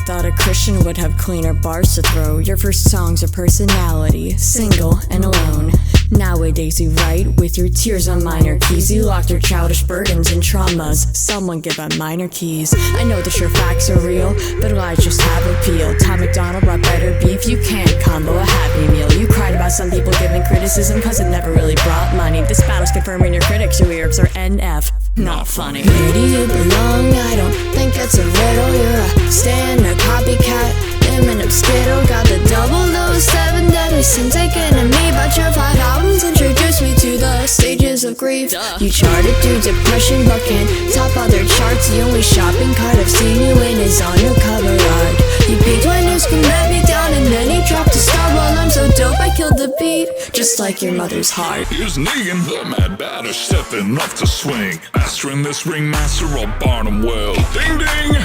thought a Christian would have cleaner bars to throw. Your first song's a personality, single and alone. Nowadays you write with your tears on minor keys. You locked your childish burdens and traumas. Someone give them minor keys. I know that your facts are real, but lies just have appeal. Tom McDonald brought better beef. You can't combo a Happy Meal. You cried about some people giving criticism cause it never really brought money. This battle's confirming your critics. Your ears are NF. Not funny. Where do you belong? I don't think that's a riddle. You're a stand, a copycat, imminent skittle. Got the double dose, 7 deadly sins taken to me. But your 5 albums introduced me to the stages of grief. You charted through depression but can't top other charts. The only shopping cart I've seen you in is on your cover art. You peaked when news can let me down, and then you dropped a star. Well, I'm so dope I killed the beat, just like your mother's heart. Here's Negan, the mad batter, stepping up to swing. Master in this ring, master all Barnum well. Ding ding!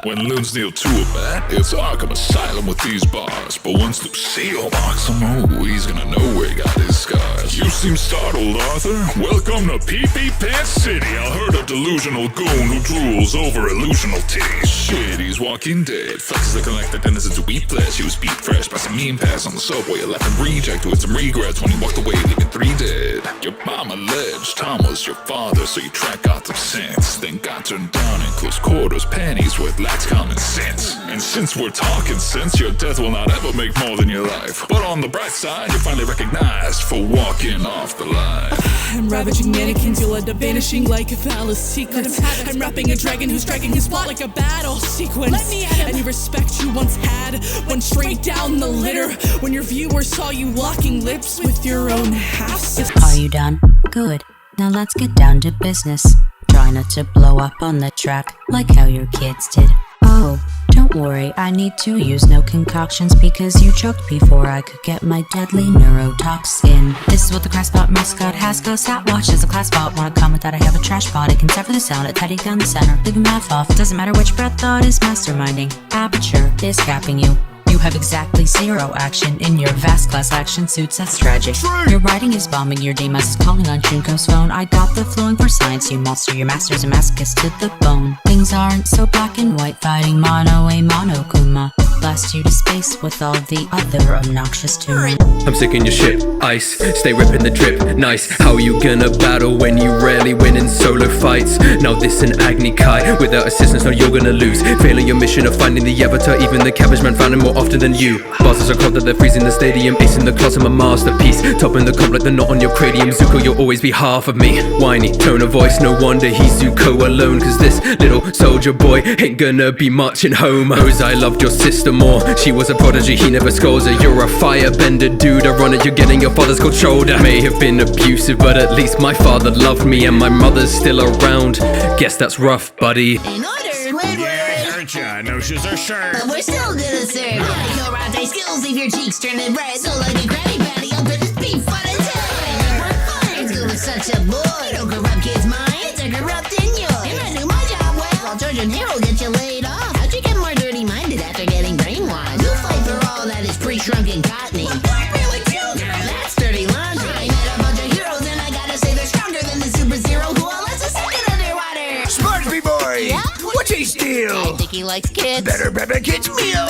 When loons kneel to a bat, it's Arkham Asylum with these bars. But once Lucille marks him, oh, he's gonna know where he got his scars. You seem startled, Arthur? Welcome to Pee-Pee Pants City. I heard a delusional goon who drools over illusional titties. Shit, he's walking dead. Flexes the collected innocence to wheat flesh. He was beat fresh by some mean pass on the subway. Left him reject with some regrets when he walked away, leaving 3 dead. Your mom alleged Tom was your father, so you track out some sense. Then got turned down in close quarters, panties with lax common sense. And since we're talking sense, your death will not ever make more than your life. But on the bright side, you're finally recognized for walking off the line. I'm ravaging mannequins, you'll end up vanishing like a phallus sequence. I'm rapping a dragon who's dragging his plot like a battle sequence. Any respect you once had went straight down the litter when your viewers saw you locking lips with your own half-sister. Are you done? Good. Now let's get down to business. Try not to blow up on the track like how your kids did. Oh, don't worry, I need to use no concoctions because you choked before I could get my deadly neurotoxin. This is what the Crashbot mascot has. Go sat watch as a class bot. Wanna comment that I have a trash bot? I can sever the sound at tidy down the center. Leaving math off, doesn't matter which breath thought is masterminding. Aperture is capping you. You have exactly 0 action in your vast class action suits, that's tragic. Your writing is bombing, your DMS is calling on Shunko's phone. I got the flowing for science, you monster, your master's a masochist to the bone. Things aren't so black and white, fighting mono a monokuma. Blast you to space with all the other obnoxious tunes. I'm sick in your shit, ice, stay ripping the drip, nice. How you gonna battle when you rarely win in solo fights? Now this an Agni Kai, without assistance no you're gonna lose. Failing your mission of finding the avatar, even the cabbage man found him more often than you. Bosses are cold that they're freezing the stadium, ace in the closet, my masterpiece. Topping the comp like the knot on your cranium, Zuko you'll always be half of me. Whiny tone of voice, no wonder he's Zuko alone. Cause this little soldier boy ain't gonna be marching home. Rose, I loved your sister more, she was a prodigy, he never scolds her. You're a firebender dude, ironic you're getting your father's cold shoulder. May have been abusive, but at least my father loved me, and my mother's still around. Guess that's rough, buddy. In order, Squidward! Gotcha, no shoes or shirt. But we're still gonna serve ya. Karate skills leave your cheeks turning red. So like a Krabby Patty, I'll put this beef fun and time. We're fine. School is such a bore. You don't corrupt kids' minds, they're corrupting yours. If I do my job well, I'll charge an hero, get you laid off. How'd you get more dirty-minded after getting brainwashed? You fight for all that is pre-shrunken cottony. Really cute. Girl, that's dirty laundry. I met a bunch of heroes and I gotta say they're stronger than the Super Zero who all last a second underwater. Spongy boy! Yeah? What's he steal? I think he likes kids. Better prep a kid's meal!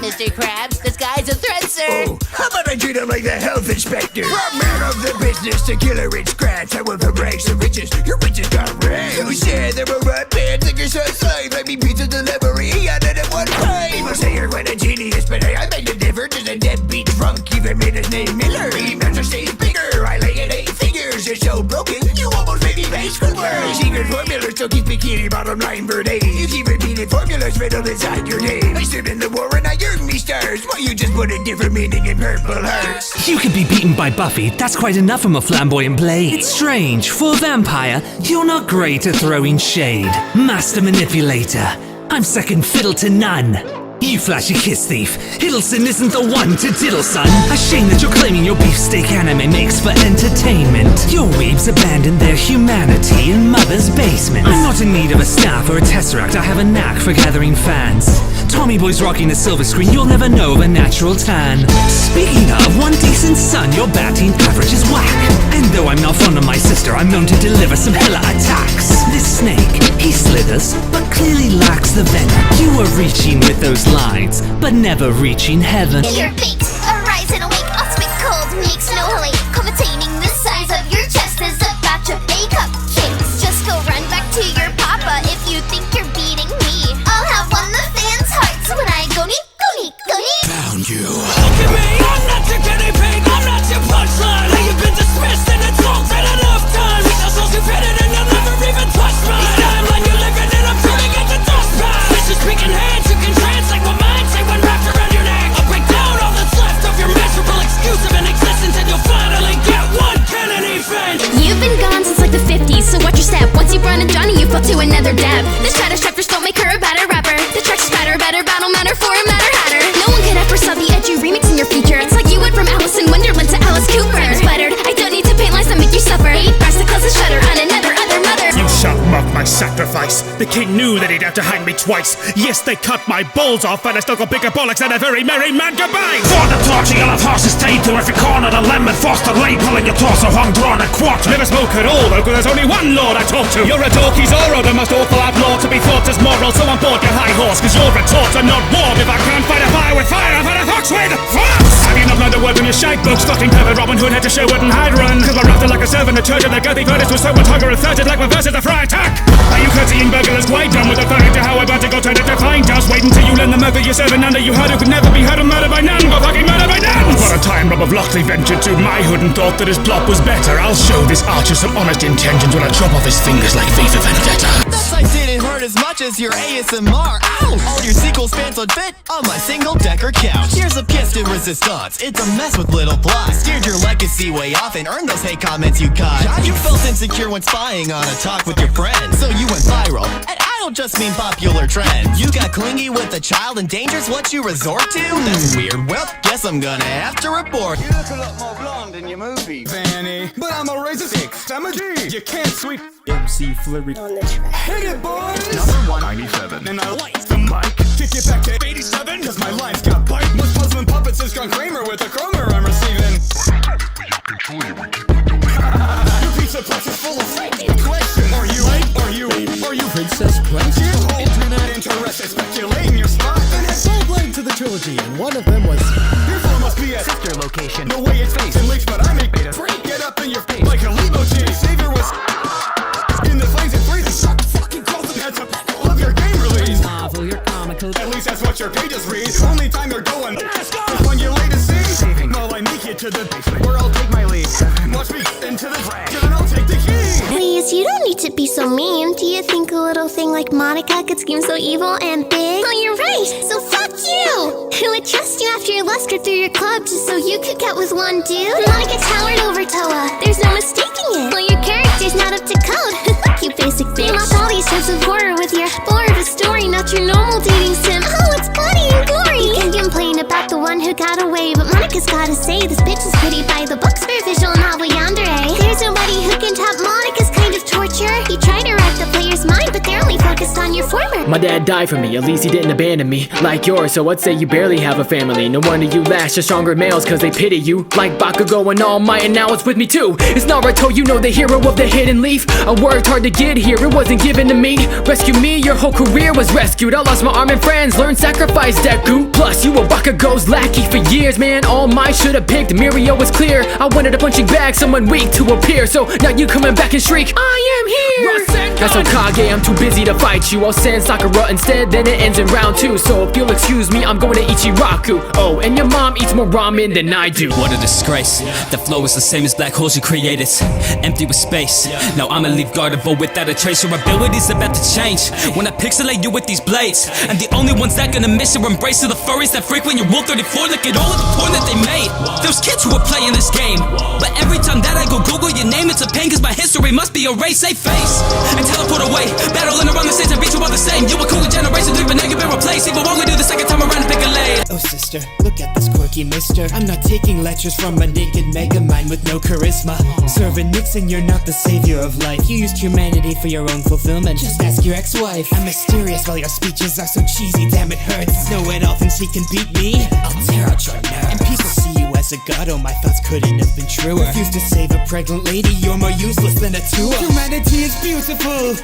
Mr. Krabs, this guy's a threat, sir. Oh, how about I treat him like the health inspector? From man of the business to killer rich scratch. I went from rags to riches, your riches got rags. You said there were right bad thinkers on slave. Like me pizza delivery, I did it one time. People say you're quite a genius, but hey, I beg to differ. Just a deadbeat drunk, even made his name Miller. He master stays bigger, I lay it 8 figures. You're so broken, you almost made me face Squidward. Secret formula still keeps bikini bottom line for days. You keep repeating formulas riddled inside your name. I stood in the war and I earned me stars. Why you just put a different meaning in purple hearts? You could be beaten by Buffy, that's quite enough from a flamboyant blade. It's strange, for a vampire, you're not great at throwing shade. Master manipulator, I'm second fiddle to none. You flashy kiss thief, Hiddleston isn't the one to diddle, son. A shame that you're claiming your beefsteak anime makes for entertainment. Your weebs abandoned their humanity in mother's basement. I'm not in need of a staff or a tesseract, I have a knack for gathering fans. Tommy Boy's rocking the silver screen, you'll never know of a natural tan. Speaking of, one decent son, your batting average is whack. And though I'm not fond of my sister, I'm known to deliver some hella attacks. This snake, he slithers, but clearly lacks the venom. You are reaching with those lines, but never reaching heaven. Your baked, arise and awake, I'll spit cold, make snow away. Containing the size of your chest is a batch of baked cupcakes. Just go run back to your papa if you think you're beating me. I'll have won the fans' hearts when I go neat, go neat, go neat. Found you. Look at me, I'm not your guinea pig, I'm not your punchline. Now you've been dismissed and it's all been enough time. We are so stupid and you'll never even touch mine. Each timeline you're living in, I'm turning into dust piles. Bitches speaking hands, you can translate what mine say when wrapped around your neck. I'll break down all that's left of your miserable excuse of an existence, and you'll finally get one canon event. You've been gone since like the 50s, so watch your step. Once you run a Johnny, you fall to another dab. This chatter strappers don't make her a better rapper. The tracks spatter, better battle matter for a matter hatter. No one could ever saw the edgy remix in your feature. It's like you went from Alice in Wonderland to Alice Cooper. I'm sputtered, I don't need to paint lines that make you suffer. 8 bars to close the shutter on another other mother. You shall mock my sacrifice. The king knew that he'd have to hang me twice. Yes, they cut my balls off, but I still got bigger bollocks than a very merry man goodbye. For the torture, you'll have horses tied to every corner. The lemon foster lay pulling your torso hung drawn a quarter. Never smoke at all, though, 'cause there's only one lord I talk to. You're a dorky Zorro, the most awful outlaw to be thought as moral. So on board your high horse, 'cause your retorts are not warm. If I can't fight a fire with fire, I've had a fox with fox. Have you not learned a word from your shite books? Fucking pervert Robin Hood had to show Wood and Hyde run. 'Cause I wrapped it like a servant, a church, and the girthy furnace was so much hunger and thirsted like my verses a fry attack. Are you curtsying burglars quite done with referring to how I'm about to go turn it to fine? Just wait until you learn the murder you're serving under. You heard who could never be heard of, murdered by none, but fucking murdered by none. For a time, Rob of Lockley ventured to my hood and thought that his plot was better. I'll show this archer some honest intentions when I chop off his fingers like V for Vendetta. That sight didn't hurt as much as your ASMR. Ow! All your sequels fans would fit on my single-decker couch. Here's a pièce de resistance. It's a mess with little plots. Steered your legacy way off and earned those hate comments you caught. You felt insecure when spying on a talk with your friends, so you went viral. And I don't just mean popular trends. You got clingy with a child and danger's what you resort to? That's weird. Well, guess I'm gonna have to report. You look a lot more blonde in your movie, Fanny. But I'm a racist. I'm a G. You can't sweep MC Flurry on the track. Hit it, boys! Number 197. And I like the mic. Kick it back to 87, 'cause my lines got bite. Most puzzling puppets is John Kramer with the Cromer I'm receiving. Your pizza press is full of fake question. Are you right? Are you Princess Prince? You internet interested speculating your spot. And had 12 legs to the trilogy, and one of them was your phone must be a sister location. The way it's faced and leaks, but I make it freak. Get up in your face like a Lebo G. Savior was in the flames and freezing. Suck fucking cold and had to love your game release. Novel, you're comical. At least that's what your pages read. Only time you're going is when you're late to see. Well, I make it to the basement where I'll take my leave. Watch me into the drag, and I'll take the key. Please, you don't need to be so mean. Do you think a little thing like Monica could scheme so evil and big? Oh, you're right, so fuck you! Who would trust you after you lustered through your club just so you could get with one dude? Monica towered over Toa, there's no mistaking it. Well, your character's not up to code. You basic bitch. You lost all these types of horror with your more of a story, not your normal dating sim. Oh, it's bloody and gory. You can complain about the one who got away, but Monica's gotta say this bitch is pretty by the books for a visual novel yandere. There's nobody who can top Monica's kind of torture. You try to wreck the player's mind, but they're only focused on your former. My dad died for me, at least he didn't abandon me like yours, so I'd say you barely have a family. No wonder you lash to stronger males, cause they pity you like Bakugo and All Might, and now it's with me too. It's Naruto, you know, the hero of the hidden leaf. I worked hard to get here, it wasn't given to me. Rescue me, your whole career was rescued. I lost my arm and friends, learned sacrifice, Deku. Plus, you were Bakugo's lackey for years, man. All Might should've picked Mirio, was clear. I wanted a punching bag, someone weak to appear. So now you coming back and shriek, I am here! That's Hokage, I'm too busy to fight you. I'll send Sakura instead, then it ends in round 2. So if you'll excuse me, I'm going to Ichiraku. Oh, and your mom eats more ramen than I do. What a disgrace. The flow is the same as black holes you created, empty with space. Now I'ma leave guardable without a trace. Your ability's about to change when I pixelate you with these blades. And the only ones that gonna miss your embrace are the furries that frequent your Rule 34. Look at all of the porn that they made. Those kids who are playing this game, but every time that I go Google your name, it's a pain, cause my history must be erased. Say face and teleport away, battling around the stage and beat you all the same. You were cool with generation 3, but now you've been replaced. Even won't do the second time around and pick a lane. Oh sister, look at this quirky mister. I'm not taking lectures from a naked mega mind with no charisma. Serving Nixon, you're not the savior of life. You used humanity for your own fulfillment. Just ask your ex-wife. I'm mysterious while your speeches are so cheesy, damn it hurts. No one else thinks he can beat me. I'll tear out your nerves. And people see you as God, oh my thoughts couldn't have been truer. Refuse to save a pregnant lady, you're more useless than a tour. Humanity is beautiful.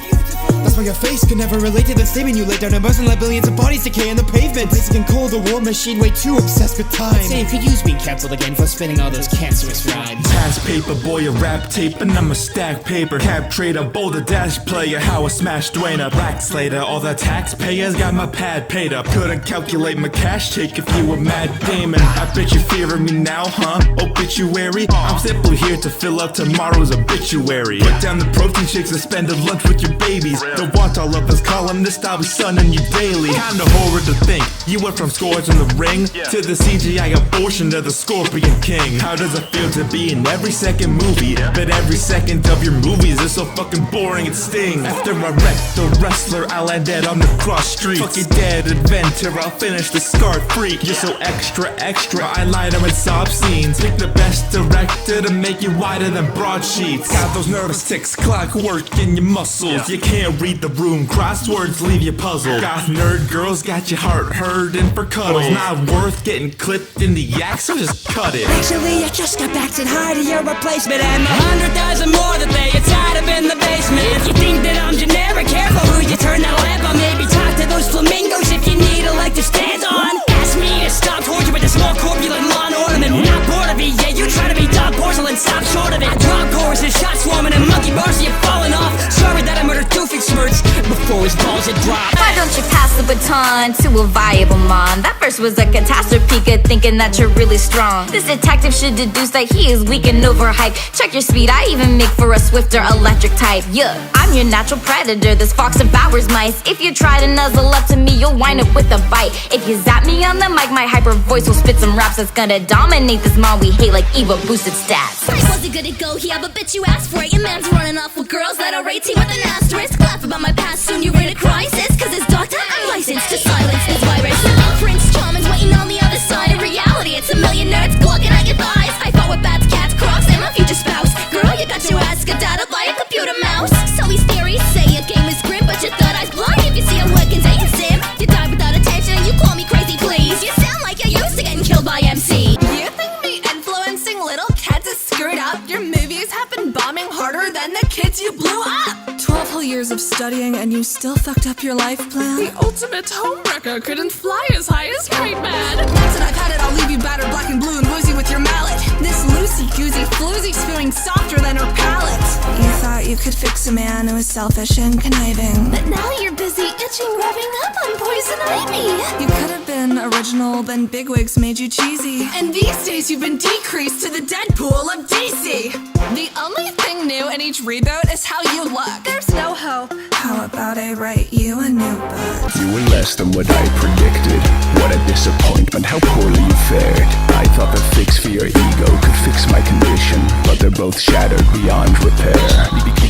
That's why your face could never relate to the statement you laid down. A person let billions of bodies decay on the pavement. Replacing cold, the war machine way too obsessed with time. I'd say you could use being cancelled again for spinning all those cancerous rhymes. Task paper, boy, a rap tape, and I'm a stack paper. Cap trader, boulder dash player, how I smashed Dwayne up. Black Slater, all the taxpayers got my pad paid up. Couldn't calculate my cash take if you were Matt Damon. I bet you fear of me now, huh? Obituary? I'm simply here to fill out tomorrow's obituary. Put down the protein shakes and spend a lunch with your babies. Don't want all of us columnists, I'll be sunning you daily. Kinda horror to think, you went from scores in the ring to the CGI abortion of the Scorpion King. How does it feel to be in every second movie? But every second of your movies is so fucking boring it stings. After I wreck the wrestler, I'll land dead on the cross streets. Fuck you dead inventor, I'll finish the scar freak. You're so extra, eyeliner and sob scenes. Pick the best director to make you wider than broadsheets. Got those nervous ticks, clockwork in your muscles. You can't read the room, crosswords leave you puzzled. Goth nerd girls got your heart hurting for cuddles. Not worth getting clipped in the yak, so just cut it. Actually, I just got back to hire to your replacement, and the 100,000 more that they had tied up in the basement. If you think that I'm generic, careful who you turn that lamp on. Maybe talk to those flamingos if you need a leg to stand on. Ask me to stop torture with a small corpulent lawn ornament. Not bored of it, yeah, you try to be dog porcelain, stop short of it. I drop choruses, shot swarming, and monkey bars, so you've fallen off. Sorry that I murdered Doofy Smirts before his balls had dropped. Why don't you pass the baton to a viable mom? That first was a catastrophe, good thinking that you're really strong. This detective should deduce that he is weak and overhyped. Check your speed, I even make for a swifter electric type. Yeah, I'm your natural predator, this fox devours mice. If you try to nuzzle up to me, you'll wind up with a bite. If you zap me on the mic, my hyper voice will spit some raps that's gonna dominate this mall we hate like Evo boosted stats. Was it good to go? Yeah, but bitch, you asked for it. Your man's running off with girls that are 18 with an asterisk. Laugh about my past, soon you're in a crisis. Cause as doctor, I'm licensed to silence this virus. Prince Charming's waiting on the other side of reality. It's a million nerds gawking at your thighs. I fought with bats, cats, crocs, and my future spouse. Girl, you got your ass skedaddled by a computer mouse. So these theories say your game is grim, but your third eye's blind. If you see a word contain sim, you die without attention and you call me crazy, please. You sound like you're used to getting killed by MC. You think me influencing little kids is screwed up? Your movies have been bombing harder than the kids you blew up. 12 whole years of studying and you still fucked up your life plan? The ultimate homewrecker couldn't fly as high as Great Man. That's it, I've had it, I'll leave you battered black and blue and woozy with your mallet. This loosey-goosey floozy's feeling softer than her palate. You thought you could fix a man who was selfish and conniving, But now you're busy itching, rubbing up on poison ivy. you could have been original, then bigwigs made you cheesy. And these days you've been decreased to the Deadpool of DC. The only thing new in each reboot is how you look. There's no hope. How about I write you a new book? You were less than what I predicted. What a disappointment, how poorly you fared. I thought the fix for your ego could fix my condition, but they're both shattered beyond repair.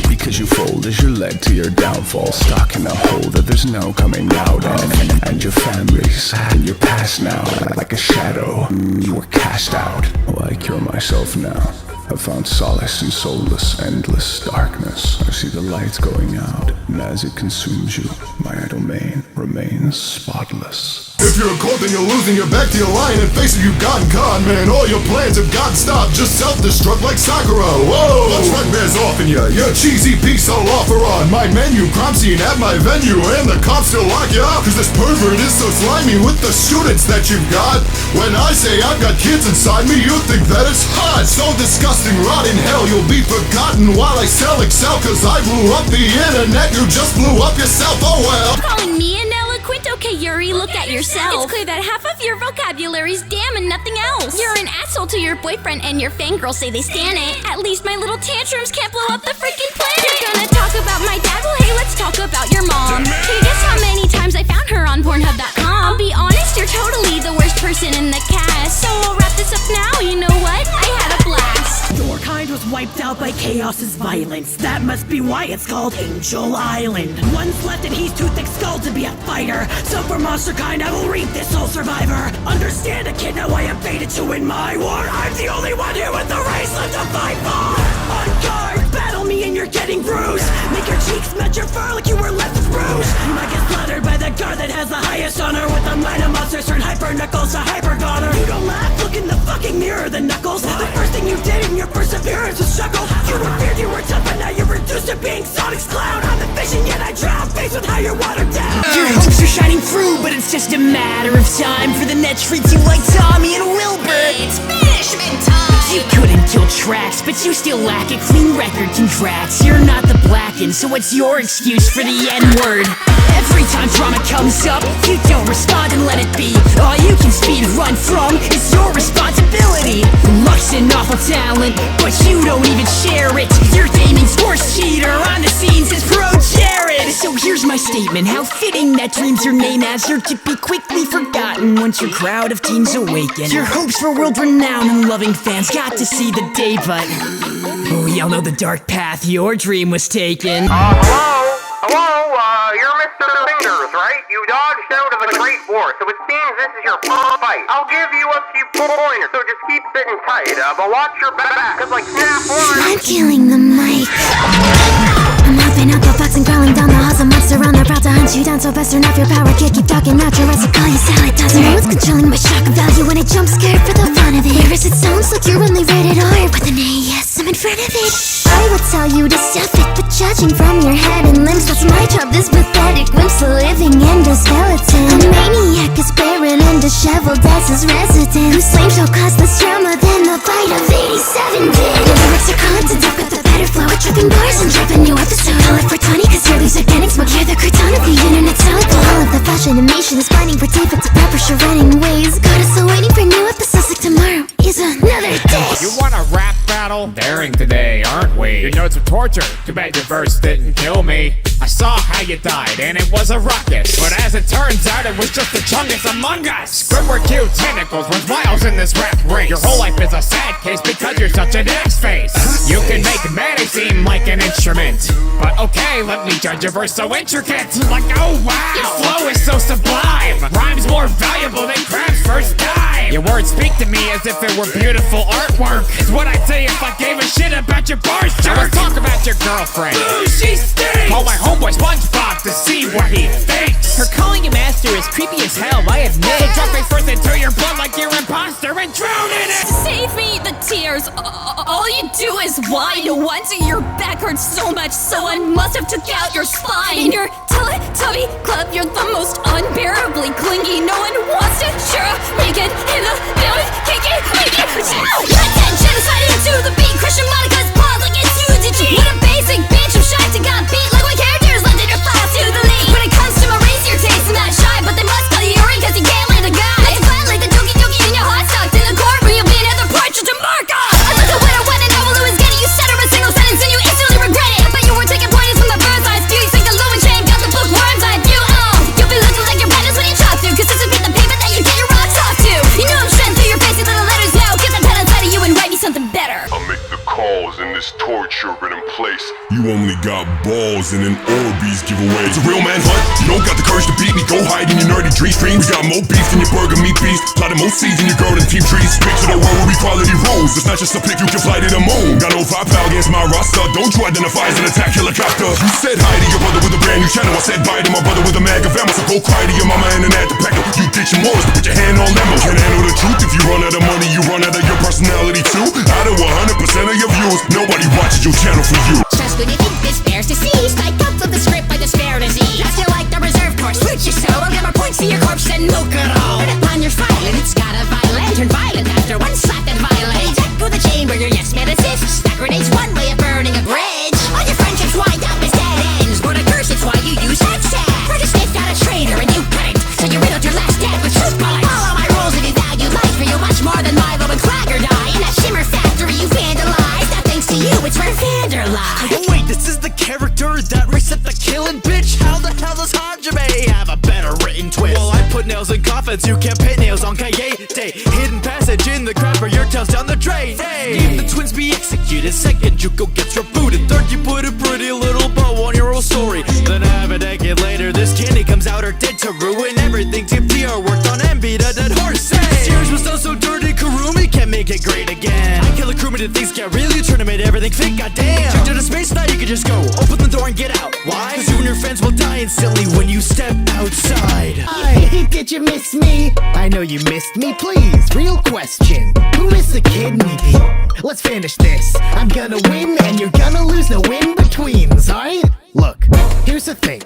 Because you fold as you're led to your downfall, stuck in a hole that there's no coming out of. And your family's in your past now, like a shadow. You were cast out. Well, I cure myself now. I've found solace in soulless, endless darkness. I see the light going out, and as it consumes you, my domain remains spotless. If you're a cult, then you're losing your back to your line. And face it, you've gotten con, man. All your plans have gotten stopped. Just self-destruct like Sakura. Whoa! What's right bears off in ya? You're a cheesy piece I'll offer on my menu. Crime scene at my venue. And the cops still lock you up. Cause this pervert is so slimy with the students that you've got. When I say I've got kids inside me, you think that it's hot. So disgusting, rot in hell. You'll be forgotten while I sell Excel. Cause I blew up the internet. You just blew up yourself. Oh well. Calling me ineloquent? Okay, Yuri, look at yourself. It's clear that half of your vocabulary's damn and nothing else. You're an asshole to your boyfriend and your fangirls say they stan it. At least my little tantrums can't blow up the freaking planet. You're gonna talk about my dad? Well, hey, let's talk about your mom. Can you guess how many times I found her on Pornhub.com? I'll be honest, you're totally the worst person in the cast. So we'll wrap this up now, you know what? I had a blast. Your kind was wiped out by chaos's violence. That must be why it's called Angel Island. One's left and he's too thick-skulled to be a fighter. So for monster kind, I will reap this soul survivor. Understand a kid, now I am fated to win my war. I'm the only one here with the race left to fight for. On guard, battle me and you're getting bruised. Make your cheeks match your fur like you were left with rouge. You might get slaughtered by the guard that has the highest honor. With a mind of monsters turn hyper knuckles to hyper goner. You don't laugh, look look in the fucking mirror, the knuckles. The first thing you did in your perseverance was struggle. You were feared, you were tough, but now you're reduced to being Sonic's clown. I'm the fish and yet I drown, faced with how you're watered down. Your hopes are shining through, but it's just a matter of time for the net treats you like Tommy and Wilbur. It's banishment time. You couldn't kill tracks, but you still lack a clean record, congrats. You're not the Blacken, so what's your excuse for the N-word? Every time drama comes up, you don't respond and let it be. All you can speed run from is your responsibility. Luck's an awful talent, but you don't even share it. Your gaming's worst cheater on the scenes is Pro Jared. So here's my statement, how fitting that dreams your name as you're to be quickly forgotten once your crowd of teens awaken. Your hopes for world renown and loving fans got to see the day, but we all know the dark path your dream was taken. Hello, you're Mr. Fingers, right? You dodged out of the Great War, so it seems this is your first fight. I'll give you a few pointers, so just keep sitting tight, but watch your back, cause like snap one. I'm killing the mic. I'm hopping out the box and crawling down the halls. A monster on the route to hunt you down, so best turn off your power kick. Keep talking out your ass, I call you salad toss. You know what's controlling my shock value when I jump scared for the fun of it. Whereas it sounds like you're only rated R with an A, yes, I'm in front of it. I would tell you to stuff it, but judging from your head and limbs, that's my job. This pathetic wimp's a living endoskeleton. A maniac is barren and disheveled as his resident, whose flame shall cause less drama than the fight of 87 did. Your lyrics are calling to death with the better flow, with tripping bars and drop a new episode. Call it for 20 cause you're loose organic smoke. You're the crouton of the internet solid. All of the fashion animation is blinding for defect to pressure running ways. Got us all waiting for new episodes like tomorrow is another day. You want a rap battle? Daring today, aren't we? Your notes are torture. Too bad your verse didn't kill me. I saw how you died and it was a ruckus, but as it turns out it was just the chungus among us. Squidward cute tentacles runs miles in this rap race. Your whole life is a sad case because you're such an ass-face. You can make Manny seem like an instrument, but okay, let me judge your verse so intricate. Like, oh wow, your flow is so sublime. Rhymes more valuable than Crab's first dime. Your words speak to me as if it were beautiful artwork. It's what I'd say if I gave a shit about your bars, jerk. Now let's talk about your girlfriend. Ooh, she stinks. Call my homeboy SpongeBob to see what he thinks. Her calling you master is creepy as hell, I admit. So drop face first into your blood like you're an imposter and drown in it. Save me the tears. All you do is whine. No wonder your back hurts so much. Someone must have took out your spine. In your Teletubby club, you're the most unbearably clingy. No one wants to share a naked in the building. Kiki. Attention, sliding into the beat. Christian Monica's pause like it's UDG. What a basic bitch. I'm shy to got beat like my characters left in your files to the lead. When it comes to my race, you're tasting that shy, but they must call you Yuri cause you can't land a guy. It's flat like the dookie in your hot stocks in the courtroom. You'll be another partridge to mark off. I took a winner when an novel who was getting you stutter a single sentence and you instantly regret it. I bet you were taking pointers from the bird's eyes view. You think the low and chain got the bookworm's eye view. You'll be looking like your penance when you chop through, cause this would be the paper that you get your rocks off to. You know I'm shredding through your face, these little letters now. Get the pen inside of you and write me something better. I'll make the calls in this torture in place. You only got balls and an Orbeez giveaway. It's a real man hunt. You don't got the courage to beat me. Go hide in your nerdy dreams. We got more beef than your burger meat beast. Plotting more seeds than your girl and team trees. Picture the world where equality rules. It's not just a pick you can fly to the moon. Got no firepower against my roster. Don't you identify as an attack helicopter. You said hi to your brother with a brand new channel. I said bye to my brother with a mag of ammo. So go cry to your mama and an at the pecker. You get your morals to put your hand on lemon. Can't handle the truth. If you run out of money, you run out of your personality too. Out of 100% of your views, nobody watches your channel for you. Just when you think despair's deceased, I cut from the script by despair disease. That's you like the reserve course. Root your soul, I'll give more points to your corpse and milk it all. Burn upon your file and it's got a violent. Turn violent after one slap that violate. Attack with a chamber, your yes man assists. Stack grenades, one way of burning a bridge. All your friendships wind up as dead ends. Word of curse, it's why you use hashtag. For the state got a traitor and you couldn't, so you riddled your last dad with truth bullets. Follow my rules if you value life, for you're much more than Milo and Clagger die. In that shimmer factory you vandalize. Not thanks to you, it's where Vander lies. Oh wait, this is the character that reset the killing, bitch. How the hell does Hajime have a better written twist? Well, I put nails in coffins, you can't pin nails on Kayete. Hidden passage in the crowd where your tail's down the drain. Hey, if the twins be executed, second Juko gets rebooted. Third, you put a pretty little bow on your old story. Then half a decade later, this candy comes out her dead to ruin everything. TPR worked on and beat a dead horse. Hey, series was done so dirty, Kurumi can't make it great again. I kill a crewmate and things get really tournament, everything fake, goddamn. Checked into space, now you can just go. Open the door and get out. Why? Cause you and your friends will die instantly when you step outside. Hi, did you miss me? I know you missed me, please. Real question. Who missed the kidney beat? Let's finish this. I'm gonna win and you're gonna lose, no in-betweens, alright? Look, here's the thing.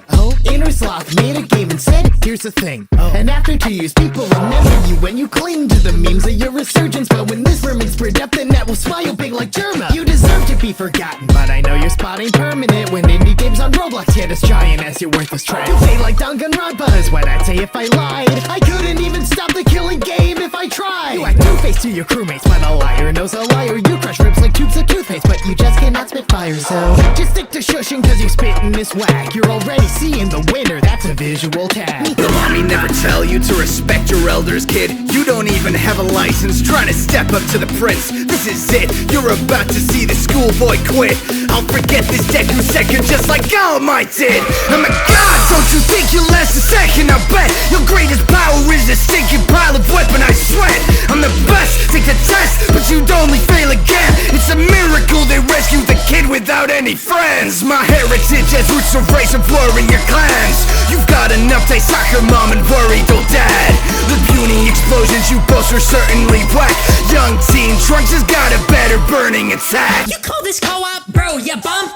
Inner Sloth made a game and said, here's the thing. And after 2 years, people remember you when you cling to the memes of your resurgence. But when this vermin spread up, the net will smile big like Germa. You deserve to be forgotten, but I know your spot ain't permanent. When indie games on Roblox get as giant as your worthless trash. You fade like Danganronpa is what I'd say if I lied. I couldn't even stop the killing game if I tried. You act two-faced to your crewmates, but a liar knows a liar. You crush ribs like tubes of toothpaste, but you just cannot spit fire. So just stick to shushing cause you spit in this whack. You're already seeing the winner, that's a visual tag. The mommy never tell you to respect your elders, kid. You don't even have a license, trying to step up to the prince. This is it, you're about to see the schoolboy quit. I'll forget this Deku second just like All Might did. I'm a god, don't you think you'll last a second? I bet your greatest power is a stinking pile of weaponized sweat. I'm the best, take the test, but you'd only fail again. It's a miracle they rescued the kid without any friends. My heritage has roots of race and blurring your clans. You've got enough to soccer mom and worried old dad. The puny explosions you boast are certainly whack. Young teen Trunks has got a better burning attack. You call this co-op, bro, you bump.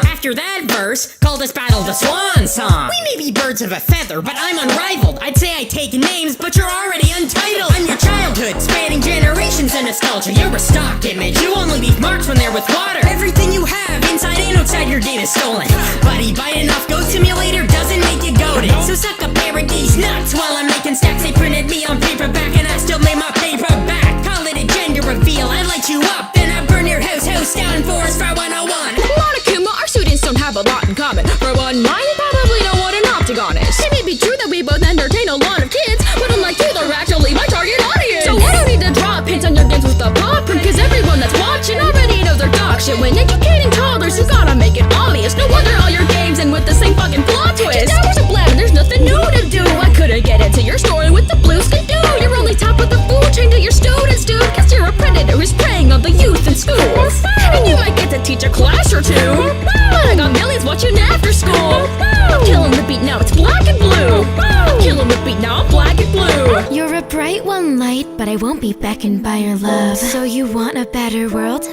After that verse, call this battle the swan song. We may be birds of a feather, but I'm unrivaled. I'd say I take names, but you're already untitled. I'm your childhood, spanning generations and nostalgia. You're a stock image, you only leave marks when they're with water. Everything you have, inside and outside your game is stolen. Buddy, bite enough Goat Simulator doesn't make you goated. So suck a pair of these nuts while I'm making stacks. They printed me on paperback and I still made my paper back. Call it a gender reveal, I light you up, then I burn your house down in Forest Fire 101. Monokuma, our students don't have a lot in common. For one, you probably know what an octagon is. It may be true that we both entertain a lot of kids, but unlike you, they're actually my target audience. So I don't need to drop hints on your games with the pop print, cause everyone that's watching already knows they're dog shit. When educating toddlers, you gotta make it obvious. No wonder all your games end with the same fucking plot twist. Just hours of blab and there's nothing new to do. I couldn't get into your story with the blue skin do. You're only top of the food chain to your students, dude, cause you're a predator who's preying on the youth in schools. And you might get to teach a class or two, but I got millions watching after school. I'm killing the beat now, it's black and blue. I'm killing the beat now, I'm black and blue. You're a bright one, light, but I won't be beckoned by your love. So you want a better world?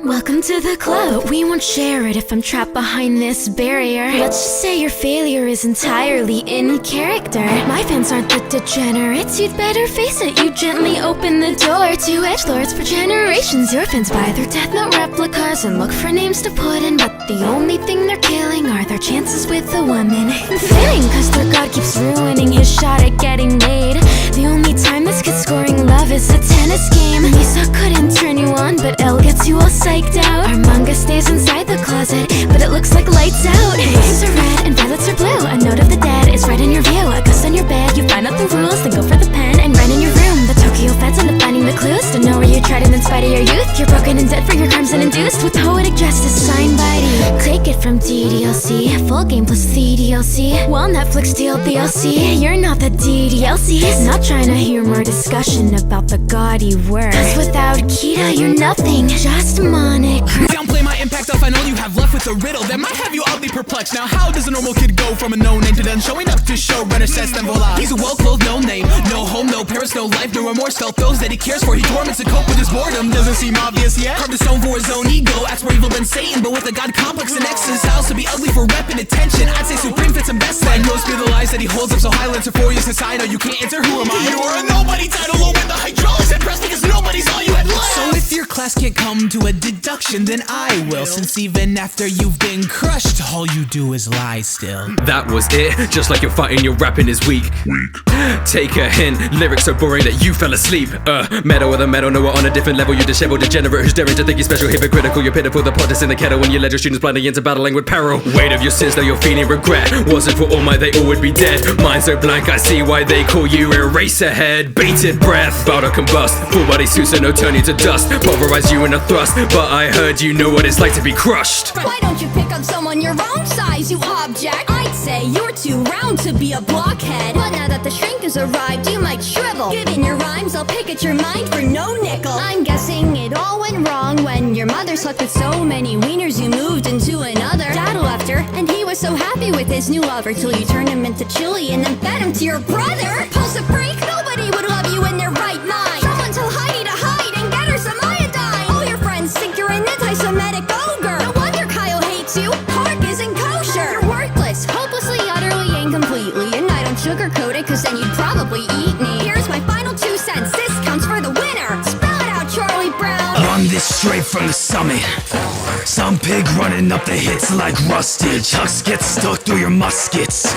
Welcome to the club. But we won't share it if I'm trapped behind this barrier. Let's just say your failure is entirely in character. My fans aren't the degenerates, you'd better face it. You gently open the door to edgelords for generations. Your fans buy their Death Note replicas and look for names to put in, but the only thing they're killing are their chances with a woman. Fitting, cause their god keeps ruining his shot at getting laid. The only time this kid's scoring love is a tennis game. Lisa couldn't turn you on, but Elle gets you all psyched out. Our manga stays inside the closet, but it looks like lights out. Roses are red and violets are blue. A note of the dead is right in your view. A ghost on your bed, you find out the rules, then go for the pen and run in your room. The Tokyo feds end up finding the clues. Don't know where you tried it in spite of your youth. You're broken and dead for your crimes and induced with poetic justice signed by you. Take it from DDLC, full game plus the DLC. While Netflix deal DLC, you're not the DDLC. Not trying to hear more discussion about the gaudy words. Cause without Kita, you're nothing, just monic. Downplay my impact off, I know you have left with a riddle that might have you oddly perplexed. Now how does a normal kid go from a no-name to then showing up to show Renaissance then voila? He's a well-clothed no-name, no home, no parents, no life, no remorse. Felt those that he cares for, he torments to cope with his boredom. Doesn't seem obvious yet. Carved a stone for his own ego, acts more evil than Satan, but with a god complex and X. His styles to be ugly for rep and attention. I'd say Supreme fits him best then. Most fear the lies that he holds up so high, lands for 4 years inside. No, you can't answer, who am I? You're a nobody title, low with the hydraulics and press because nobody's all you had left. So if your class can't come to a deduction, then I will. Since even after you've been crushed, all you do is lie still. That was it, just like you're fighting, your rapping is weak. Take a hint, lyrics so boring that you fell asleep. Metal with a metal, no, we're on a different level. You disheveled degenerate who's daring to think you're special, hypocritical. You're pitiful, the pot is in the kettle when you led your students blindly into battling with peril. Weight of your sins, though you're feeling regret. Wasn't for all might, they all would be dead. Mind so blank, I see why they call you Eraserhead. Bated breath, bow to combust. Full body suits and no turning to dust. Pulverize you in a thrust, but I heard you know what it's like to be crushed. Why don't you pick up someone your own size, you object? I'd say you're too round to be a blockhead. But now that the shrink has arrived, you might shrivel. Given your rhymes, I'll pick at your mind for no nickel. I'm guessing it all went wrong when your mother slept with so many wieners you moved into another. Dad left her, and he was so happy with his new lover till you turned him into chili and then fed him to your brother. Impulsive freak, nobody would love you in their right mind. Someone tell Heidi to hide and get her some iodine. All your friends think you're an anti-Semitic ogre. No wonder Kyle hates you. Pork isn't kosher. You're worthless, hopelessly, utterly, and completely. And I don't sugarcoat it, cause then you'd probably eat me. Here's my final 2 cents. This counts for the winner. Spell it out, Charlie Brown. Run this straight from the summit. Some pig running up the hits like rusted. Chucks get stuck through your muskets.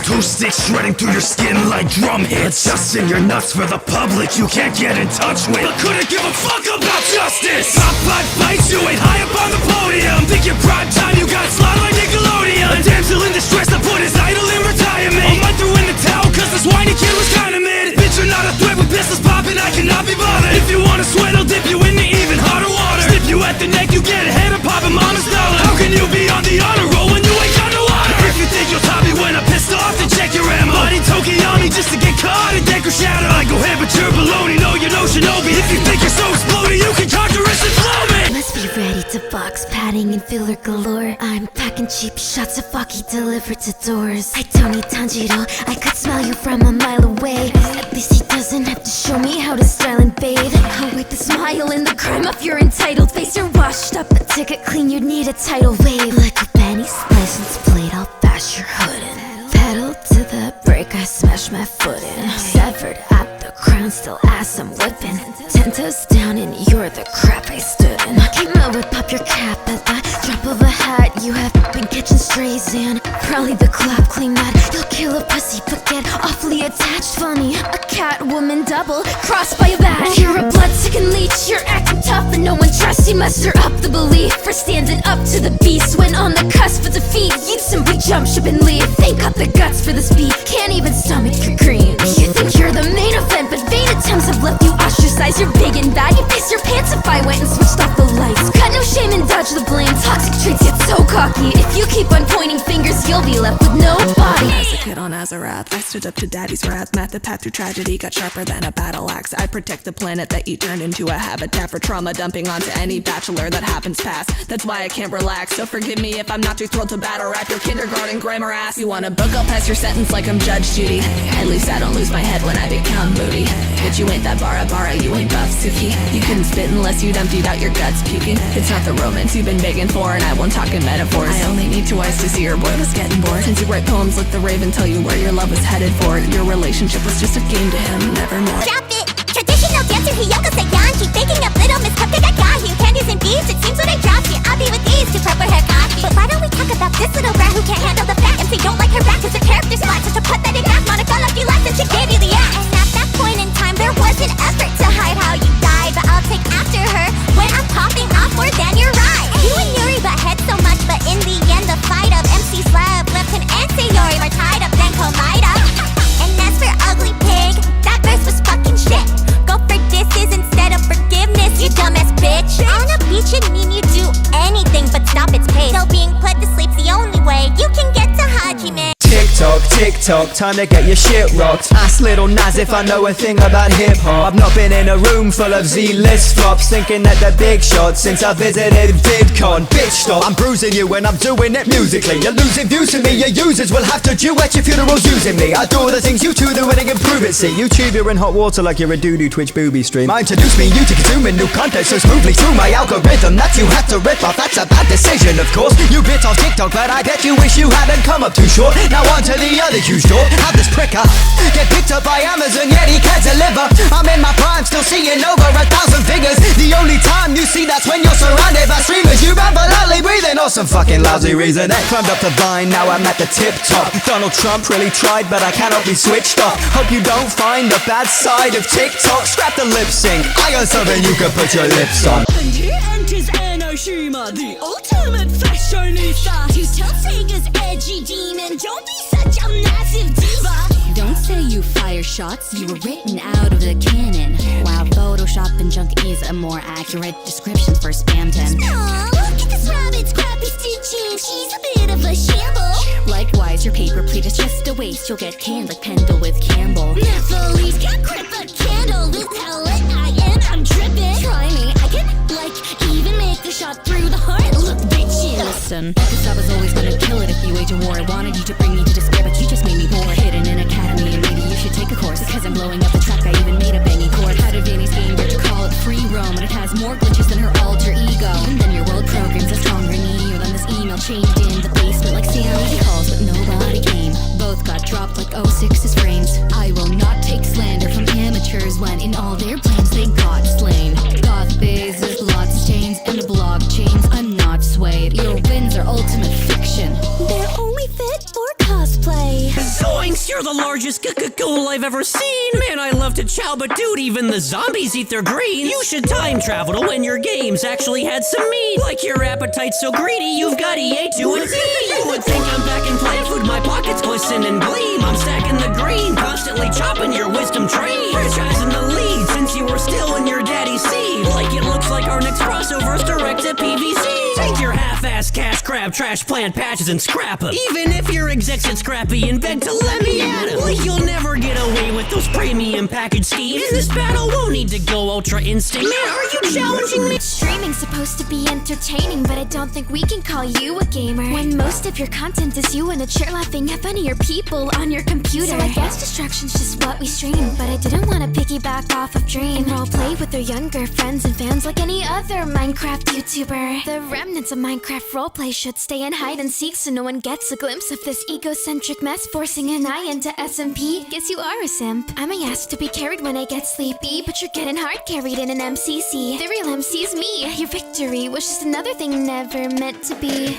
2 sticks shredding through your skin like drum hits. Adjusting your nuts for the public you can't get in touch with. But couldn't give a fuck about justice. Top 5 fights, you ain't high up on the podium. Think your prime time, you got slotted like Nickelodeon. A damsel in distress that put his idol in retirement. A month through in the towel cause this whiny kid was kinda mid. Bitch, you're not a threat with pistols popping, I cannot be bothered. If you wanna sweat, I'll dip you in the even hotter water. Snip you at the neck, you get a head of popping mama's dollar. How can you be on the honor roll when you ain't got no honor? If you think you'll top me when I'm pissed off, then check your ammo. Body Tokiami just to get caught in Deku Shadow. I go ahead, but you're baloney, no, you're no shinobi. If you think you're so exploding, you can conquer us and blow me. Let's be ready to box, padding and filler galore. I'm packing cheap shots of Faki delivered to doors. I don't need Tanjiro, I could smell you from a mile away. At least he doesn't have to show me how to style and bathe. I'll wipe the smile and the crime off your entitled face. You're washed up, a ticket clean, you'd need a tidal wave. Like a Benny's license plate, I'll bash your hood in. Pedal to the brake, I smash my foot in. Severed at the crown, still ass I'm whipping. 10 toes down and you're the crap I stood in. Came out with pop your cap at the drop of a hat. You have been catching strays and probably the clap claim that you'll kill a pussy but get awfully attached. Funny, a cat woman double crossed by a bat. You're a blood-sucking leech, you're acting tough and no one trusts you. Muster up the belief for standing up to the beast. When on the cusp of defeat, you'd simply jump ship and leave. Ain't got the guts for this beat, can't even stomach your cream. You think you're the main event, but vain attempts have left you ostracized. You're big and bad, you'd piss your pants if I went and switched off the lights. Got no shame and dodge the blame, toxic traits get so cocky. If you keep on pointing fingers, you'll be left with no body. As a kid on Azarath, I stood up to daddy's wrath. Math the path through tragedy got sharper than a battle axe. I protect the planet that you turned into a habitat for trauma, dumping onto any bachelor that happens past. That's why I can't relax, so forgive me if I'm not too thrilled to battle rap your kindergarten grammar ass. You wanna book, I'll pass your sentence like I'm Judge Judy. At least I don't lose my head when I become moody. But you ain't that bara, you ain't buff Suki. You couldn't spit unless you'd emptied out your guts puking. It's not the romance you've been begging for, and I won't talk in metaphors. I only need 2 eyes to see your boy was getting bored. Since you write poems, let the raven tell you where your love was headed for. Your relationship was just a game to him, nevermore. Drop it! Traditional dancer Hiyoko Sayanji, baking up little Miss Cupcake. I got you, candies and beads. It seems when I drop you, I'll be with these to proper hair coffee. But why don't we talk about this little brat who can't handle the fact? MC don't like her back cause her character's flat. Such a pathetic act, Monica left you last and she gave you the axe. And at that point in time, there was an effort to hide how you died. But I'll take after her when I'm popping off more than your ride. You and Yuri butt heads so much, but in the end, the fight of MC Slab left him and Sayori were tied up, then Komida. And as for Ugly Pig, that verse was fucking shit. Go for disses instead of forgiveness, you dumbass bitch. On a beach should mean you do anything but stop its pace. So being put to sleep's the only way you can get to Hajime. TikTok, time to get your shit rocked. Ask Little Nas if I know a thing about hip-hop. I've not been in a room full of Z-list flops thinking that they're big shots since I visited VidCon. Bitch stop, I'm bruising you when I'm doing it musically. You're losing views to me, your users will have to duet your funerals using me. I do all the things you two do and improve it, see. YouTube, you're in hot water like you're a doo-doo Twitch booby stream. I introduce me, you to consuming new content so smoothly through my algorithm that you have to rip off. That's a bad decision, of course. You bit off TikTok, but I bet you wish you hadn't come up too short. Now on to the other huge door. Have this pricker get picked up by Amazon, yet he can't deliver. I'm in my prime, still seeing over 1,000 figures. The only time you see that's when you're surrounded by streamers. You been politely breathing or some fucking lousy reason. I climbed up the vine, now I'm at the tip top. Donald Trump really tried, but I cannot be switched off. Hope you don't find the bad side of TikTok. Scrap the lip sync, I got something you can put your lips on. And here enters Enoshima, the ultimate fashionista. To tell Sega's edgy demon, don't be such a massive diva. Don't say you fire shots, you were written out of the canon. While Photoshop and junk is a more accurate description for Spamton. Aw, look at this rabbit's crappy stitching. She's a bit of a shamble. Likewise, your paper plate is just a waste. You'll get canned like Pendle with Campbell. Nephalese can't grip a candle. This how lit I am, I'm dripping. Try me, I can, even make the shot through the heart. Look, bitches. Listen, this I was always gonna kill it if you wage a war. I wanted you to bring me to despair, but you just made me bored. Hidden in academy, and maybe you should take a course. Because I'm blowing up the track, I even made a banging chord. Had a Danny's game, but you call it free roam. And it has more glitches than her alter ego. And then your world program's a stronger Neo than this email chained in the basement like Sammy calls, but nobody came. Both got dropped like 06's frames. I will not take slander from amateurs when in all their plans they got slain. Goth bazes, lots of stains, and the blog chains. I'm not swayed. Your wins are ultimate fiction. They're only fit for cosplay. Zoinks, you're the largest ghoul I've ever seen. Man, I love to chow, but dude, even the zombies eat their green. You should time travel to when your games actually had some meat. Like your appetite's so greedy, you've got EA2 and Z. You would think I'm back in plant food, my pockets glisten and gleam. I'm stacking the green, constantly chopping your wisdom tree. Franchising the lead since you were still in your daddy's seed. Like it looks like our next crossover's direct to PVC. Take your half-ass cash grab, trash plant patches and scrap them. Even if your execs get scrappy and beg to let me at 'em. Like you'll never get away with those premium package schemes. In this battle, won't need to go ultra instinct. Man, are you challenging me? Streaming's supposed to be entertaining, but I don't think we can call you a gamer when most of your content is you in a chair laughing at funnier people on your computer. So I guess distraction's just what we stream, but I didn't want to piggyback off of Dream and roleplay with their younger friends and fans like any other Minecraft YouTuber. The remnants of Minecraft roleplay should stay in hide and seek so no one gets a glimpse of this egocentric mess forcing an eye into SMP. Guess you are a simp. I'm a asked to be carried when I get sleepy, but you're getting hard carried in an MCC. The real MC's me. Your victory was just another thing never meant to be.